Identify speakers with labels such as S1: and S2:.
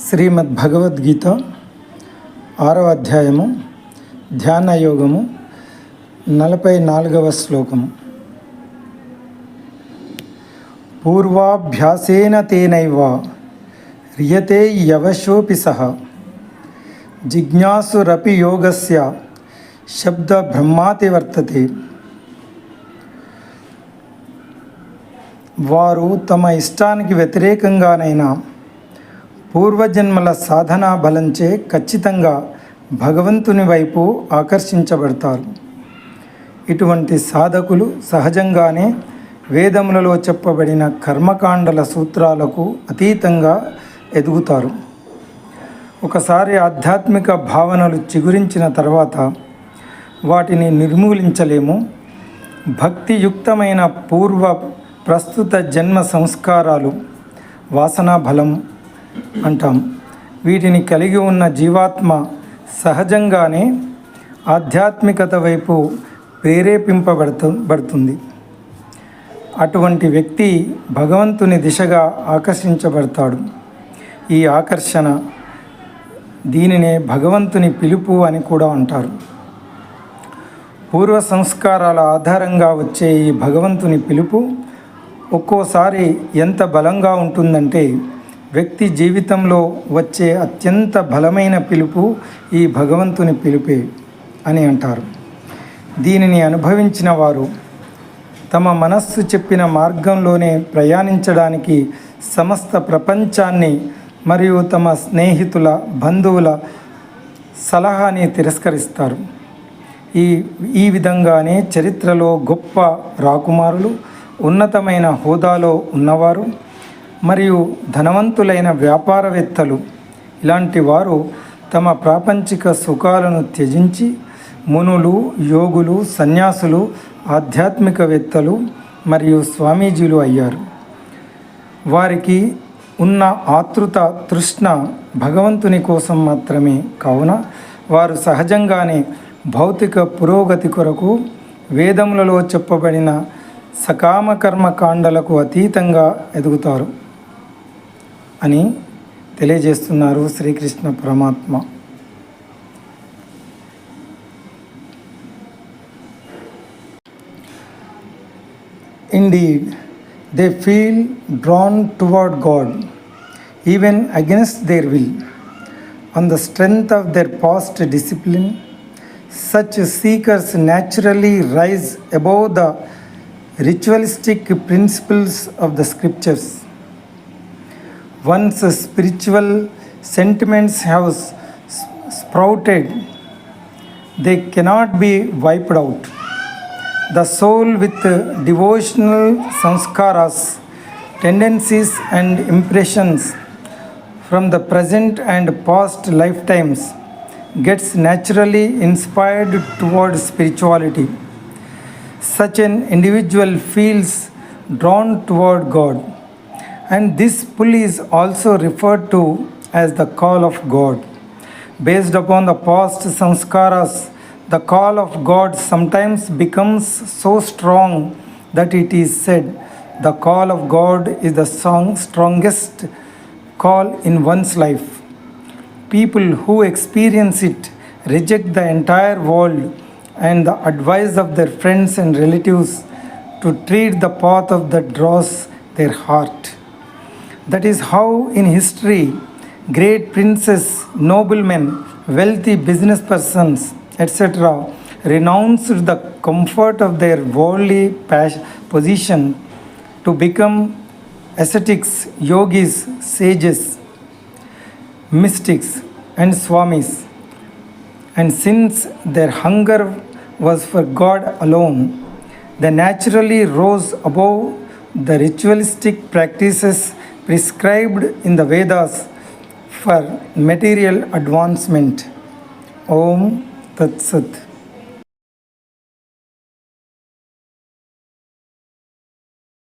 S1: శ్రీమద్ భగవద్గీత 6వ అధ్యాయము ధ్యాన యోగము 44వ శ్లోకము. పూర్వాభ్యాసేన తేనైవ హ్రియతే యవశోపి సహ జిజ్ఞాసురపి యోగస్య శబ్ద బ్రహ్మాతి వర్తతే. వారు తమ ఇష్టానికి వ్యతిరేకంగానైనా పూర్వజన్మల సాధనా బలంచే ఖచ్చితంగా భగవంతుని వైపు ఆకర్షించబడతారు. ఇటువంటి సాధకులు సహజంగానే వేదములలో చెప్పబడిన కర్మకాండల సూత్రాలకు అతీతంగా ఎదుగుతారు. ఒకసారి ఆధ్యాత్మిక భావనలు చిగురించిన తర్వాత వాటిని నిర్మూలించలేము. భక్తియుక్తమైన పూర్వ ప్రస్తుత జన్మ సంస్కారాలు వాసనా బలం అంటాం. వీటిని కలిగి ఉన్న జీవాత్మ సహజంగానే ఆధ్యాత్మికత వైపు ప్రేరేపింపబడుతుంది. అటువంటి వ్యక్తి భగవంతుని దిశగా ఆకర్షించబడతాడు. ఈ ఆకర్షణ దీనినే భగవంతుని పిలుపు అని కూడా అంటారు. పూర్వ సంస్కారాల ఆధారంగా వచ్చే ఈ భగవంతుని పిలుపు ఒక్కోసారి ఎంత బలంగా ఉంటుందంటే వ్యక్తి జీవితంలో వచ్చే అత్యంత బలమైన పిలుపు ఈ భగవంతుని పిలుపే అని అంటారు. దీనిని అనుభవించిన వారు తమ మనస్సు చెప్పిన మార్గంలోనే ప్రయాణించడానికి సమస్త ప్రపంచాన్ని మరియు తమ స్నేహితుల బంధువుల సలహాని తిరస్కరిస్తారు. ఈ విధంగానే చరిత్రలో గొప్ప రాకుమారులు, ఉన్నతమైన హోదాలో ఉన్నవారు మరియు ధనవంతులైన వ్యాపారవేత్తలు ఇలాంటి వారు తమ ప్రాపంచిక సుఖాలను త్యజించి మునులు, యోగులు, సన్యాసులు, ఆధ్యాత్మికవేత్తలు మరియు స్వామీజీలు అయ్యారు. వారికి ఉన్న ఆతృత, తృష్ణ భగవంతుని కోసం మాత్రమే. కావున వారు సహజంగానే భౌతిక పురోగతి కొరకు వేదములలో చెప్పబడిన సకామ కర్మకాండలకు అతీతంగా ఎదుగుతారు అని తెలియజేస్తున్నారు శ్రీకృష్ణ పరమాత్మ. Indeed, they feel drawn toward God, even against their will. On the strength of their past discipline, such seekers naturally rise above the ritualistic principles of the scriptures. Once spiritual sentiments have sprouted, they cannot be wiped out. The soul with devotional sanskaras, tendencies and impressions from the present and past lifetimes gets naturally inspired toward spirituality. Such an individual feels drawn toward God, and this pull is also referred to as the call of God. Based upon the past sanskaras, the call of God sometimes becomes so strong that it is said the call of God is the strongest call in one's life. People who experience it reject the entire world and the advice of their friends and relatives to treat the path of that draws their heart. That is how in history great princes, noblemen, wealthy business persons, etc. renounced the comfort of their worldly position to become ascetics, yogis, sages, mystics and swamis. And since their hunger was for God alone, they naturally rose above the ritualistic practices prescribed in the Vedas for material advancement. Om Tat Sat.